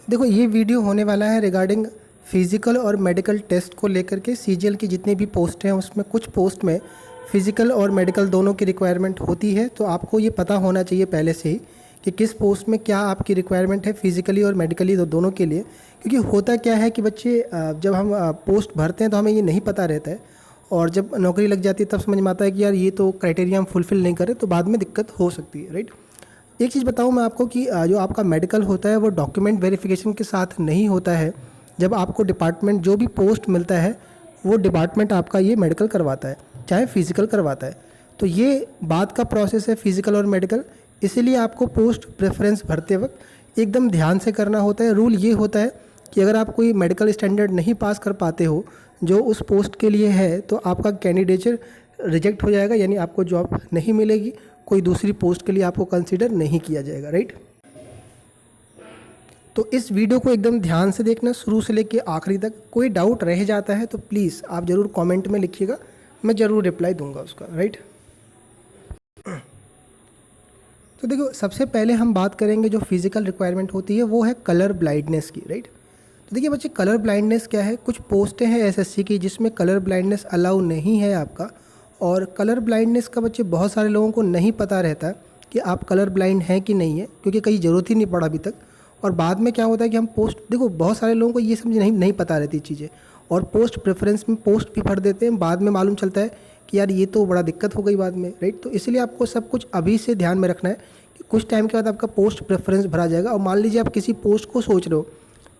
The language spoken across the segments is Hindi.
देखो ये वीडियो होने वाला है रिगार्डिंग फिज़िकल और मेडिकल टेस्ट को लेकर के। सीजीएल की जितनी भी पोस्ट हैं उसमें कुछ पोस्ट में फ़िज़िकल और मेडिकल दोनों की रिक्वायरमेंट होती है, तो आपको ये पता होना चाहिए पहले से ही कि किस पोस्ट में क्या आपकी रिक्वायरमेंट है फिज़िकली और मेडिकली दोनों के लिए। क्योंकि होता क्या है कि बच्चे जब हम पोस्ट भरते हैं तो हमें ये नहीं पता रहता है, और जब नौकरी लग जाती है तब समझ में आता है कि यार ये तो क्राइटेरिया हम फुलफ़िल नहीं करें, तो बाद में दिक्कत हो सकती है, राइट। एक चीज़ बताऊँ मैं आपको कि जो आपका मेडिकल होता है वो डॉक्यूमेंट वेरिफिकेशन के साथ नहीं होता है। जब आपको डिपार्टमेंट जो भी पोस्ट मिलता है वो डिपार्टमेंट आपका ये मेडिकल करवाता है, चाहे फिज़िकल करवाता है। तो ये बाद का प्रोसेस है फिज़िकल और मेडिकल, इसीलिए आपको पोस्ट प्रेफरेंस भरते वक्त एकदम ध्यान से करना होता है। रूल ये होता है कि अगर आप कोई मेडिकल स्टैंडर्ड नहीं पास कर पाते हो जो उस पोस्ट के लिए है, तो आपका कैंडिडेचर रिजेक्ट हो जाएगा, यानी आपको जॉब नहीं मिलेगी, कोई दूसरी पोस्ट के लिए आपको कंसीडर नहीं किया जाएगा, राइट। तो इस वीडियो को एकदम ध्यान से देखना शुरू से लेके आखिरी तक। कोई डाउट रह जाता है तो प्लीज़ आप ज़रूर कमेंट में लिखिएगा, मैं ज़रूर रिप्लाई दूंगा उसका, राइट। तो देखो सबसे पहले हम बात करेंगे जो फिज़िकल रिक्वायरमेंट होती है वो है कलर ब्लाइंडनेस की, राइट। तो देखिए बच्चे, कलर ब्लाइंडनेस क्या है? कुछ पोस्टें हैं एसएससी की जिसमें कलर ब्लाइंडनेस अलाउ नहीं है आपका, और कलर ब्लाइंडनेस का बच्चे बहुत सारे लोगों को नहीं पता रहता कि आप कलर ब्लाइंड हैं कि नहीं है, क्योंकि कहीं ज़रूरत ही नहीं पड़ा अभी तक। और बाद में क्या होता है कि हम पोस्ट, देखो बहुत सारे लोगों को ये समझ नहीं पता रहती चीज़ें, और पोस्ट प्रेफरेंस में पोस्ट भी भर देते हैं, बाद में मालूम चलता है कि यार ये तो बड़ा दिक्कत हो गई बाद में, राइट। तो इसलिए आपको सब कुछ अभी से ध्यान में रखना है कि कुछ टाइम के बाद आपका पोस्ट प्रेफरेंस भरा जाएगा। और मान लीजिए आप किसी पोस्ट को सोच रहे हो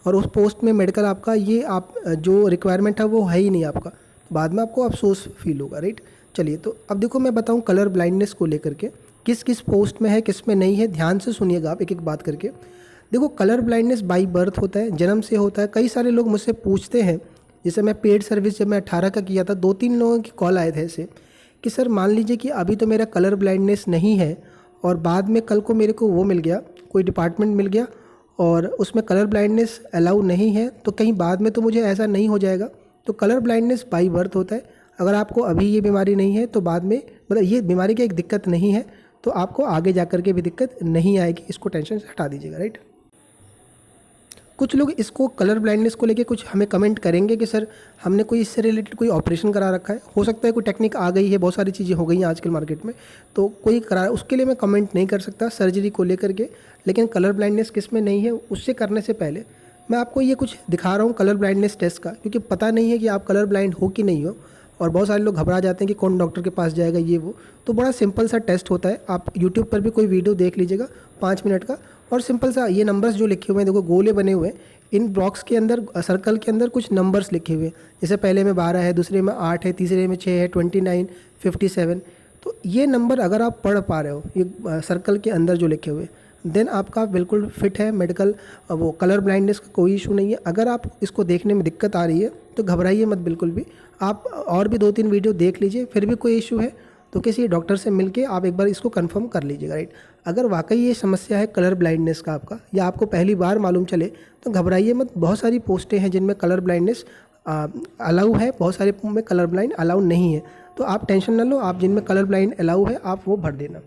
और उस पोस्ट में मेडिकल आपका ये आप जो रिक्वायरमेंट है वो है ही नहीं आपका, बाद में आपको अफसोस फील होगा, राइट। चलिए, तो अब देखो मैं बताऊं कलर ब्लाइंडनेस को लेकर के किस किस पोस्ट में है किस में नहीं है। ध्यान से सुनिएगा आप एक एक बात करके। देखो कलर ब्लाइंडनेस बाई बर्थ होता है, जन्म से होता है। कई सारे लोग मुझसे पूछते हैं, जैसे मैं पेड सर्विस जब मैं 18 का किया था 2-3 लोगों की कॉल आए थे ऐसे कि सर मान लीजिए कि अभी तो मेरा कलर ब्लाइंडनेस नहीं है और बाद में कल को मेरे को वो मिल गया, कोई डिपार्टमेंट मिल गया और उसमें कलर ब्लाइंडनेस अलाउ नहीं है, तो कहीं बाद में तो मुझे ऐसा नहीं हो जाएगा। तो कलर ब्लाइंडनेस बाई बर्थ होता है। अगर आपको अभी ये बीमारी नहीं है तो बाद में, मतलब ये बीमारी की एक दिक्कत नहीं है तो आपको आगे जा कर के भी दिक्कत नहीं आएगी, इसको टेंशन से हटा दीजिएगा, राइट। कुछ लोग इसको कलर ब्लाइंडनेस को लेके कुछ हमें कमेंट करेंगे कि सर हमने कोई इससे रिलेटेड कोई ऑपरेशन करा रखा है, हो सकता है कोई टेक्निक आ गई है, बहुत सारी चीज़ें हो गई हैं आजकल मार्केट में, तो कोई करा, उसके लिए मैं कमेंट नहीं कर सकता सर्जरी को लेकर के। लेकिन कलर ब्लाइंडनेस किस में नहीं है उससे करने से पहले मैं आपको ये कुछ दिखा रहा हूँ कलर ब्लाइंडनेस टेस्ट का, क्योंकि पता नहीं है कि आप कलर ब्लाइंड हो कि नहीं हो, और बहुत सारे लोग घबरा जाते हैं कि कौन डॉक्टर के पास जाएगा ये वो। तो बड़ा सिंपल सा टेस्ट होता है, आप यूट्यूब पर भी कोई वीडियो देख लीजिएगा 5 मिनट का, और सिंपल सा ये नंबर्स जो लिखे हुए हैं, देखो गोले बने हुए हैं, इन बॉक्स के अंदर सर्कल के अंदर कुछ नंबर्स लिखे हुए हैं, जैसे पहले में 12 है, दूसरे में 8 है, तीसरे में 6 है, 29, 57। तो ये नंबर अगर आप पढ़ पा रहे हो ये सर्कल के अंदर जो लिखे हुए, देन आपका बिल्कुल फिट है मेडिकल, वो कलर ब्लाइंडनेस का कोई इशू नहीं है। अगर आप इसको देखने में दिक्कत आ रही है तो घबराइए मत बिल्कुल भी, आप और भी 2-3 वीडियो देख लीजिए, फिर भी कोई इशू है तो किसी डॉक्टर से मिलके आप एक बार इसको कंफर्म कर लीजिएगा, राइट। अगर वाकई ये समस्या है कलर ब्लाइंडनेस का आपका, या आपको पहली बार मालूम चले तो घबराइए मत। बहुत सारी पोस्टें हैं जिनमें कलर ब्लाइंडनेस अलाउ है, बहुत सारे में कलर ब्लाइंड अलाउ नहीं है, तो आप टेंशन ना लो, आप जिनमें कलर ब्लाइंड अलाउ है आप वो भर देना।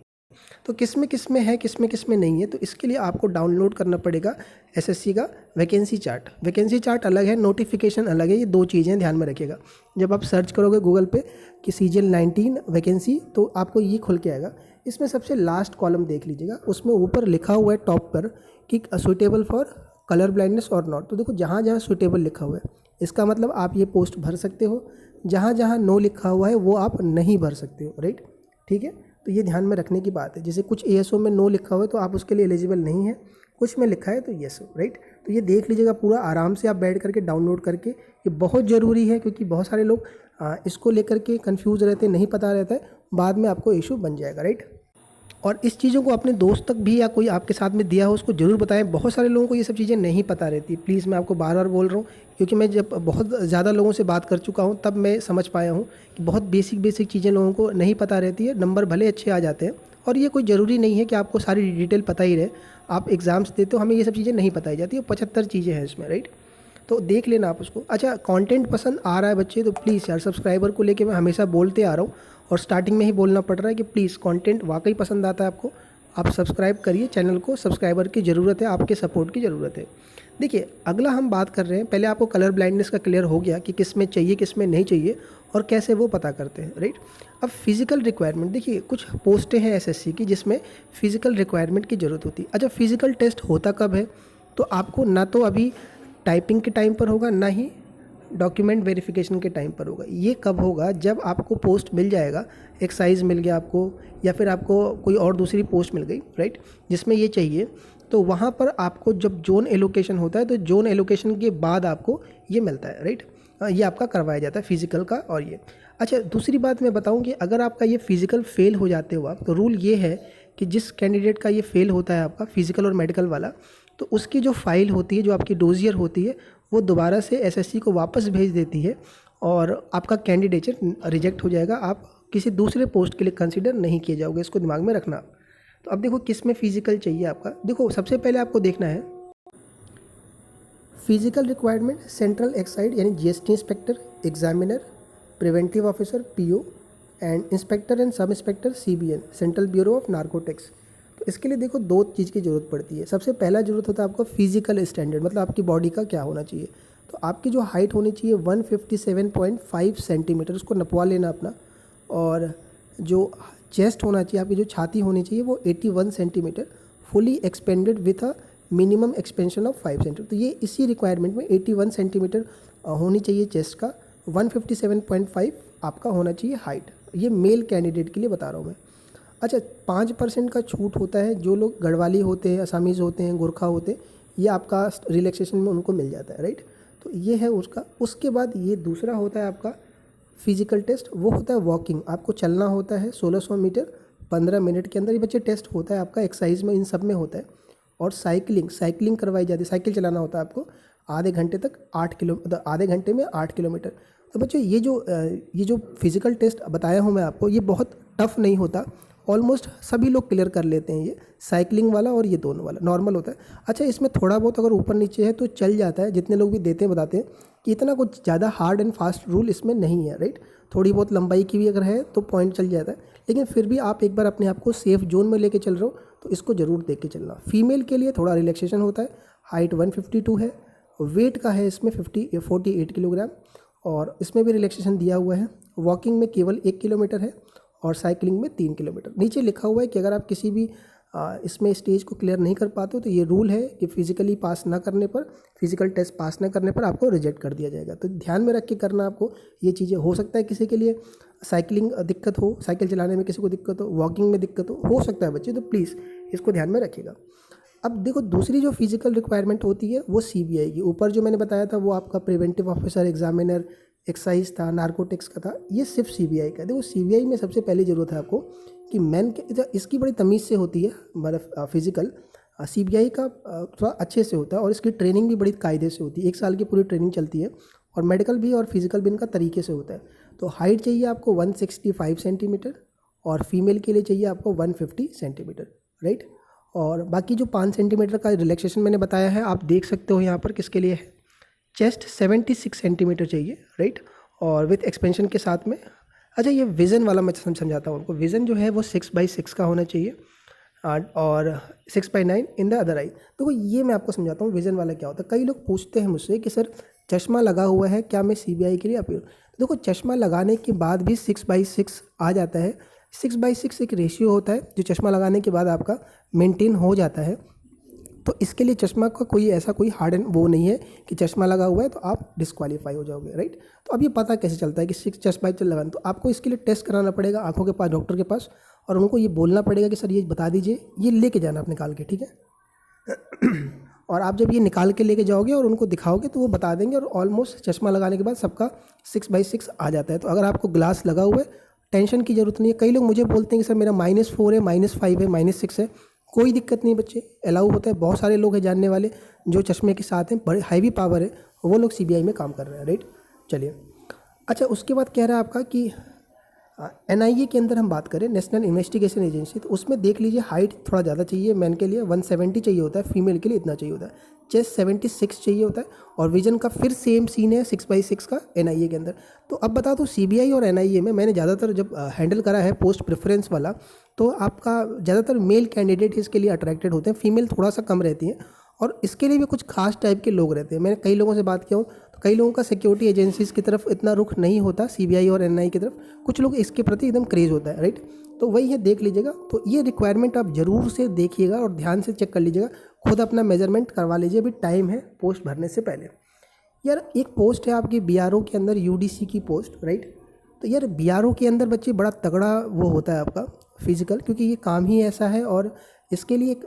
तो किस में है किस में नहीं है, तो इसके लिए आपको डाउनलोड करना पड़ेगा एसएससी का वैकेंसी चार्ट। वैकेंसी चार्ट अलग है, नोटिफिकेशन अलग है, ये 2 चीज़ें ध्यान में रखिएगा। जब आप सर्च करोगे गूगल पे कि सीजीएल 19 वैकेंसी, तो आपको ये खुल के आएगा। इसमें सबसे लास्ट कॉलम देख लीजिएगा, उसमें ऊपर लिखा हुआ है टॉप पर कि सुइटेबल फॉर कलर ब्लाइंडनेस और नॉट। तो देखो जहाँ जहाँ सुइटेबल लिखा हुआ है इसका मतलब आप ये पोस्ट भर सकते हो, जहाँ जहाँ नो लिखा हुआ है वो आप नहीं भर सकते हो, राइट। ठीक है, तो ये ध्यान में रखने की बात है। जैसे कुछ एएसओ में नो लिखा हुआ है तो आप उसके लिए एलिजिबल नहीं है, कुछ में लिखा है तो येस हो, राइट। तो ये देख लीजिएगा पूरा आराम से, आप बैठ करके डाउनलोड करके, ये बहुत ज़रूरी है क्योंकि बहुत सारे लोग इसको लेकर के कंफ्यूज रहते हैं, नहीं पता रहता है, बाद में आपको इशू बन जाएगा, राइट। और इस चीज़ों को अपने दोस्त तक भी या कोई आपके साथ में दिया हो उसको ज़रूर बताएं। बहुत सारे लोगों को ये सब चीज़ें नहीं पता रहती, प्लीज़ मैं आपको बार बार बोल रहा हूँ, क्योंकि मैं जब बहुत ज़्यादा लोगों से बात कर चुका हूँ तब मैं समझ पाया हूँ कि बहुत बेसिक चीज़ें लोगों को नहीं पता रहती है। नंबर भले अच्छे आ जाते हैं, और ये कोई ज़रूरी नहीं है कि आपको सारी डिटेल पता ही रहे। आप एग्ज़ाम्स देते हो, हमें ये सब चीज़ें नहीं बताई जाती है, 75 चीज़ें हैं इसमें, राइट। तो देख लेना आप उसको। अच्छा, कंटेंट पसंद आ रहा है बच्चे तो प्लीज़ यार, सब्सक्राइबर को लेके मैं हमेशा बोलते आ रहा हूँ और स्टार्टिंग में ही बोलना पड़ रहा है कि प्लीज़ कंटेंट वाकई पसंद आता है आपको, आप सब्सक्राइब करिए चैनल को, सब्सक्राइबर की ज़रूरत है, आपके सपोर्ट की ज़रूरत है। देखिए अगला हम बात कर रहे हैं, पहले आपको कलर ब्लाइंडनेस का क्लियर हो गया कि किस में चाहिए किस में नहीं चाहिए और कैसे वो पता करते हैं, राइट। अब फिज़िकल रिक्वायरमेंट, देखिए कुछ पोस्टें हैं एसएससी की जिसमें फ़िज़िकल रिक्वायरमेंट की ज़रूरत होती है। अच्छा, फिज़िकल टेस्ट होता कब है? तो आपको ना तो अभी टाइपिंग के टाइम पर होगा, ना ही डॉक्यूमेंट वेरिफिकेशन के टाइम पर होगा। ये कब होगा? जब आपको पोस्ट मिल जाएगा, एक साइज़ मिल गया आपको, या फिर आपको कोई और दूसरी पोस्ट मिल गई, राइट, जिसमें ये चाहिए, तो वहाँ पर आपको जब जोन एलोकेशन होता है तो जोन एलोकेशन के बाद आपको ये मिलता है, राइट। ये आपका करवाया जाता है फिज़िकल का। और ये अच्छा, दूसरी बात मैं बताऊँ कि अगर आपका ये फिज़िकल फेल हो जाते हो आप, तो रूल ये है कि जिस कैंडिडेट का ये फेल होता है आपका फिज़िकल और मेडिकल वाला, तो उसकी जो फाइल होती है, जो आपकी डोजियर होती है, वो दोबारा से एसएससी को वापस भेज देती है और आपका कैंडिडेचर रिजेक्ट हो जाएगा। आप किसी दूसरे पोस्ट के लिए कंसीडर नहीं किए जाओगे, इसको दिमाग में रखना। तो अब देखो किस में फ़िज़िकल चाहिए आपका। देखो सबसे पहले आपको देखना है फिज़िकल रिक्वायरमेंट, सेंट्रल एक्साइड यानी GST inspector, examiner, preventive officer PO and inspector and sub inspector CBN, central bureau of narcotics. तो इसके लिए देखो दो चीज़ की ज़रूरत पड़ती है। सबसे पहला ज़रूरत होता है आपको फिज़िकल स्टैंडर्ड, मतलब आपकी बॉडी का क्या होना चाहिए। तो आपकी जो हाइट होनी चाहिए 157.5 सेंटीमीटर, उसको नपवा लेना अपना। और जो चेस्ट होना चाहिए, आपकी जो छाती होनी चाहिए वो 81 centimetre, fully expanded with a minimum expansion of 5 centimetre. तो ये इसी रिक्वायरमेंट में 81 सेंटीमीटर होनी चाहिए चेस्ट का, 157.5 आपका होना चाहिए हाइट। ये मेल कैंडिडेट के लिए बता रहा हूँ मैं। अच्छा, 5% का छूट होता है, जो लोग गढ़वाली होते हैं, असामीज़ होते हैं, गोरखा होते हैं, ये आपका रिलैक्सेशन में उनको मिल जाता है, राइट। तो ये है उसका। उसके बाद ये दूसरा होता है आपका फिज़िकल टेस्ट, वो होता है वॉकिंग। आपको चलना होता है 1600 मीटर 15 मिनट के अंदर। ये बच्चे टेस्ट होता है आपका एक्सरसाइज में, इन सब में होता है। और साइकिलिंग करवाई जाती है, साइकिल चलाना होता है आपको आधे घंटे तक 8 किलो, मतलब आधे घंटे में 8 किलोमीटर। तो बच्चों ये जो फिज़िकल टेस्ट बताया हूँ मैं आपको, ये बहुत टफ़ नहीं होता, ऑलमोस्ट सभी लोग क्लियर कर लेते हैं। ये साइकिलिंग वाला और ये दोनों वाला नॉर्मल होता है। अच्छा, इसमें थोड़ा बहुत अगर ऊपर नीचे है तो चल जाता है, जितने लोग भी देते हैं बताते हैं कि इतना कुछ ज़्यादा हार्ड एंड फास्ट रूल इसमें नहीं है, राइट। थोड़ी बहुत लंबाई की भी अगर है तो पॉइंट चल जाता है, लेकिन फिर भी आप एक बार अपने आप को सेफ जोन में लेके चल रहे हो तो इसको ज़रूर देख के चलना। फीमेल के लिए थोड़ा रिलैक्सेशन होता है, हाइट 152 है, वेट का है इसमें 48 किलोग्राम, और इसमें भी रिलैक्सेशन दिया हुआ है। वॉकिंग में केवल 1 किलोमीटर है और साइकिलिंग में 3 किलोमीटर। नीचे लिखा हुआ है कि अगर आप किसी भी इसमें स्टेज को क्लियर नहीं कर पाते हो तो ये रूल है कि फिज़िकली पास ना करने पर, फिज़िकल टेस्ट पास ना करने पर आपको रिजेक्ट कर दिया जाएगा। तो ध्यान में रख के करना आपको ये चीज़ें। हो सकता है किसी के लिए साइकिलिंग दिक्कत हो, साइकिल चलाने में किसी को दिक्कत हो, वॉकिंग में दिक्कत हो सकता है बच्चे, तो प्लीज़ इसको ध्यान में रखिएगा। अब देखो दूसरी जो फिज़िकल रिक्वायरमेंट होती है वो सीबीआई की। ऊपर जो मैंने बताया था वो आपका प्रिवेंटिव ऑफिसर, एग्जामिनर, एक्साइज था, नार्कोटिक्स का था, ये सिर्फ सीबीआई का है। देखो सीबीआई में सबसे पहले ज़रूरत है आपको कि इसकी बड़ी तमीज़ से होती है, मतलब फिज़िकल। सीबीआई का थोड़ा अच्छे से होता है और इसकी ट्रेनिंग भी बड़ी कायदे से होती है, 1 साल की पूरी ट्रेनिंग चलती है। और मेडिकल भी और फिज़िकल भी इनका तरीके से होता है। तो हाइट चाहिए आपको 165 सेंटीमीटर और फीमेल के लिए चाहिए आपको 150 सेंटीमीटर, राइट। और बाकी जो 5 सेंटीमीटर का रिलैक्सेशन मैंने बताया है, आप देख सकते हो यहाँ पर किसके लिए है। चेस्ट 76 सेंटीमीटर चाहिए, राइट, और विथ एक्सपेंशन के साथ में। अच्छा, ये विज़न वाला मैं समझाता हूँ उनको। विज़न जो है वो 6/6 का होना चाहिए और 6/9 इन द अदर आई। तो ये मैं आपको समझाता हूँ विज़न वाला क्या होता है। कई लोग पूछते हैं मुझसे कि सर चश्मा लगा हुआ है, क्या मैं सीबीआई के लिए अपील? देखो चश्मा लगाने के बाद भी 6/6 आ जाता है। 6/6 एक रेशियो होता है जो चश्मा लगाने के बाद आपका मेंटेन हो जाता है। तो इसके लिए चश्मा का कोई हार्ड एंड वो नहीं है कि चश्मा लगा हुआ है तो आप डिस्क्वालीफाई हो जाओगे, राइट। तो अब ये पता कैसे चलता है कि 6 चश्मा लगाना? तो आपको इसके लिए टेस्ट कराना पड़ेगा आंखों के पास, डॉक्टर के पास, और उनको ये बोलना पड़ेगा कि सर ये बता दीजिए, ये लेके जाना आप निकाल के, ठीक है। और आप जब ये निकाल के लेके जाओगे और उनको दिखाओगे तो वो बता देंगे, और ऑलमोस्ट चश्मा लगाने के बाद सबका 6/6 आ जाता है। तो अगर आपको ग्लास लगा हुआ है, टेंशन की ज़रूरत नहीं है। कई लोग मुझे बोलते हैं कि सर मेरा -4 है, -5 है, -6 है। कोई दिक्कत नहीं बच्चे, अलाउ होता है। बहुत सारे लोग हैं जानने वाले जो चश्मे के साथ हैं, बड़े हैवी पावर है, वो लोग सीबीआई में काम कर रहे हैं, राइट। चलिए, अच्छा उसके बाद कह रहा है आपका कि NIA के अंदर हम बात करें, नेशनल इन्वेस्टिगेशन एजेंसी, तो उसमें देख लीजिए हाइट थोड़ा ज़्यादा चाहिए मैन के लिए, 170 चाहिए होता है, फीमेल के लिए इतना चाहिए होता है, चेस्ट 76 चाहिए होता है, और विजन का फिर सेम सीन है 6/6 का NIA के अंदर। तो अब बता दूँ CBI और NIA में मैंने ज़्यादातर जब हैंडल करा है पोस्ट प्रेफरेंस वाला, तो आपका ज़्यादातर मेल कैंडिडेट इसके लिए अट्रैक्टेड होते हैं, फीमेल थोड़ा सा कम रहती है, और इसके लिए भी कुछ खास टाइप के लोग रहते हैं। मैंने कई लोगों से बात किया हूँ तो कई लोगों का सिक्योरिटी एजेंसीज़ की तरफ इतना रुख नहीं होता, CBI और NIA की तरफ, कुछ लोग इसके प्रति एकदम क्रेज़ होता है, राइट। तो वही है, देख लीजिएगा। तो ये रिक्वायरमेंट आप ज़रूर से देखिएगा और ध्यान से चेक कर लीजिएगा, खुद अपना मेजरमेंट करवा लीजिए, अभी टाइम है पोस्ट भरने से पहले। यार एक पोस्ट है आपकी BRO के अंदर, UDC की पोस्ट, राइट। तो यार BRO के अंदर बच्चे बड़ा तगड़ा वो होता है आपका फिजिकल, क्योंकि ये काम ही ऐसा है, और इसके लिए एक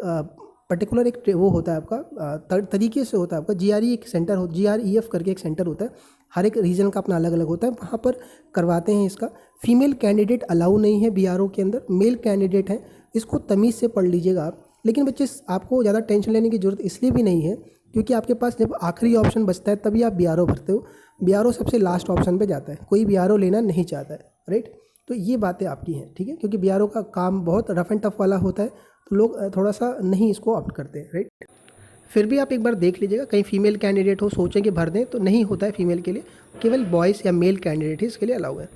पर्टिकुलर एक वो होता है आपका तरीके से होता है आपका GRE एक सेंटर हो, GREF करके एक सेंटर होता है, हर एक रीजन का अपना अलग अलग होता है, वहाँ पर करवाते हैं इसका। फीमेल कैंडिडेट अलाउ नहीं है BRO के अंदर, मेल कैंडिडेट हैं, इसको तमीज़ से पढ़ लीजिएगा आप। लेकिन बच्चे आपको ज़्यादा टेंशन लेने की ज़रूरत इसलिए भी नहीं है क्योंकि आपके पास जब आखिरी ऑप्शन बचता है तभी आप BRO भरते हो, BRO सबसे लास्ट ऑप्शन पे जाता है, कोई BRO लेना नहीं चाहता है, राइट। तो ये बातें आपकी हैं, ठीक है, क्योंकि BRO का काम बहुत रफ एंड टफ वाला होता है, तो लोग थोड़ा सा नहीं इसको ऑप्ट करते हैं, राइट। फिर भी आप एक बार देख लीजिएगा, कहीं फीमेल कैंडिडेट हो सोचें कि भर दें, तो नहीं होता है फीमेल के लिए, केवल बॉयज़ या मेल कैंडिडेट ही इसके लिए अलाउ है।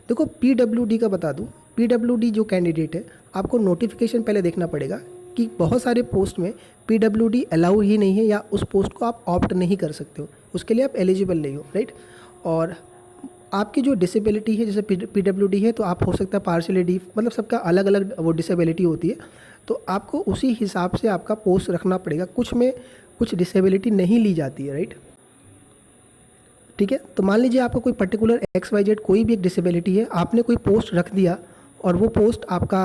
देखो PWD का बता दूं, PWD जो कैंडिडेट है आपको नोटिफिकेशन पहले देखना पड़ेगा कि बहुत सारे पोस्ट में PWD अलाउ ही नहीं है, या उस पोस्ट को आप ऑप्ट नहीं कर सकते हो, उसके लिए आप एलिजिबल नहीं हो, राइट। और आपकी जो डिसेबिलिटी है, जैसे PWD है तो आप हो सकता है पार्शियली, मतलब सबका अलग अलग वो डिसेबिलिटी होती है, तो आपको उसी हिसाब से आपका पोस्ट रखना पड़ेगा। कुछ में कुछ डिसेबिलिटी नहीं ली जाती है, राइट, ठीक है। तो मान लीजिए आपका कोई पर्टिकुलर XYZ कोई भी एक डिसेबिलिटी है, आपने कोई पोस्ट रख दिया और वो पोस्ट आपका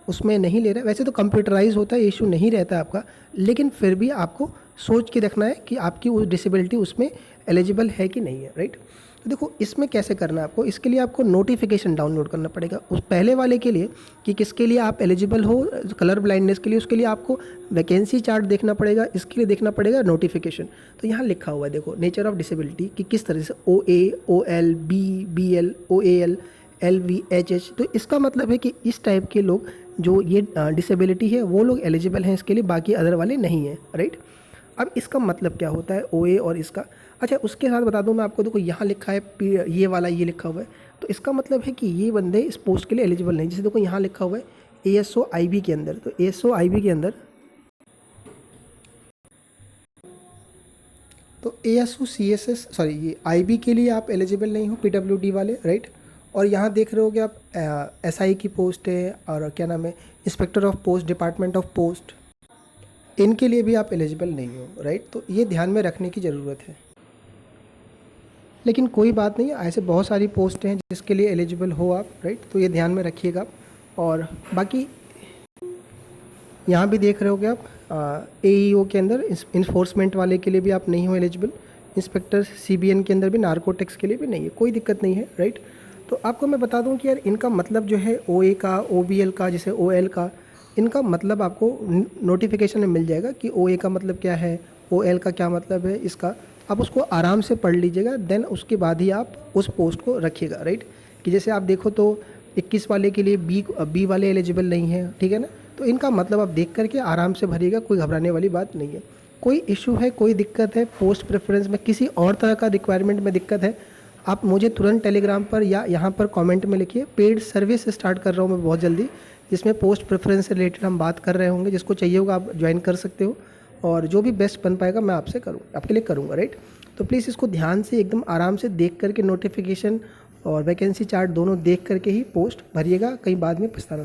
उसमें नहीं ले रहा है, वैसे तो कंप्यूटराइज होता है, इशू नहीं रहता है आपका, लेकिन फिर भी आपको सोच के रखना है कि आपकी वो डिसेबिलिटी उसमें एलिजिबल है कि नहीं है, राइट। तो देखो इसमें कैसे करना है आपको, इसके लिए आपको नोटिफिकेशन डाउनलोड करना पड़ेगा उस पहले वाले के लिए कि किसके लिए आप एलिजिबल हो कलर ब्लाइंडनेस के लिए, उसके लिए आपको वैकेंसी चार्ट देखना पड़ेगा, इसके लिए देखना पड़ेगा नोटिफिकेशन। तो यहाँ लिखा हुआ है देखो, नेचर ऑफ डिसेबिलिटी कि किस तरह से OA, OL, BL, OAL, LV, HH, तो इसका मतलब है कि इस टाइप के लोग जो ये डिसेबिलिटी है वो लोग एलिजिबल हैं इसके लिए, बाकी अदर वाले नहीं हैं, राइट। अब इसका मतलब क्या होता है OA और इसका, अच्छा उसके साथ बता दूं मैं आपको, देखो यहाँ लिखा है ये वाला, ये लिखा हुआ है, तो इसका मतलब है कि ये बंदे इस पोस्ट के लिए एलिजिबल नहीं। जैसे देखो यहाँ लिखा हुआ है ASO IB के अंदर, तो ASO IB के अंदर, तो ASO CSS सॉरी ये IB के लिए आप एलिजिबल नहीं हो, PWD वाले, राइट। और यहाँ देख रहे हो कि आप SI की पोस्ट है, और क्या नाम है, inspector of post, department of post, इनके लिए भी आप एलिजिबल नहीं हो, राइट। तो ये ध्यान में रखने की ज़रूरत है, लेकिन कोई बात नहीं, ऐसे बहुत सारी पोस्ट हैं जिसके लिए एलिजिबल हो आप, राइट। तो ये ध्यान में रखिएगा। और बाकी यहाँ भी देख रहे हो कि आप AEO के अंदर इन्फोर्समेंट वाले के लिए भी आप नहीं हो एलिजिबल, इंस्पेक्टर CBN के अंदर भी नार्कोटिक्स के लिए भी नहीं है, कोई दिक्कत नहीं है, राइट। तो आपको मैं बता दूं कि यार इनका मतलब जो है OA का, OBL का, जैसे OL का, इनका मतलब आपको नोटिफिकेशन में मिल जाएगा कि OA का मतलब क्या है, OL का क्या मतलब है, इसका आप उसको आराम से पढ़ लीजिएगा, देन उसके बाद ही आप उस पोस्ट को रखिएगा, राइट। कि जैसे आप देखो तो 21 वाले के लिए बी वाले एलिजिबल नहीं है, ठीक है ना। तो इनका मतलब आप देख करके आराम से भरिएगा, कोई घबराने वाली बात नहीं है। कोई इशू है, कोई दिक्कत है पोस्ट प्रेफरेंस में, किसी और तरह का रिक्वायरमेंट में दिक्कत है, आप मुझे तुरंत टेलीग्राम पर या यहाँ पर कमेंट में लिखिए। पेड सर्विस स्टार्ट कर रहा हूँ मैं बहुत जल्दी, जिसमें पोस्ट प्रेफरेंस से रिलेटेड हम बात कर रहे होंगे, जिसको चाहिए होगा आप ज्वाइन कर सकते हो, और जो भी बेस्ट बन पाएगा मैं आपके लिए करूँगा, राइट। तो प्लीज़ इसको ध्यान से एकदम आराम से देख करके नोटिफिकेशन और वैकेंसी चार्ट दोनों देख करके ही पोस्ट भरिएगा, कहीं बाद में पछताना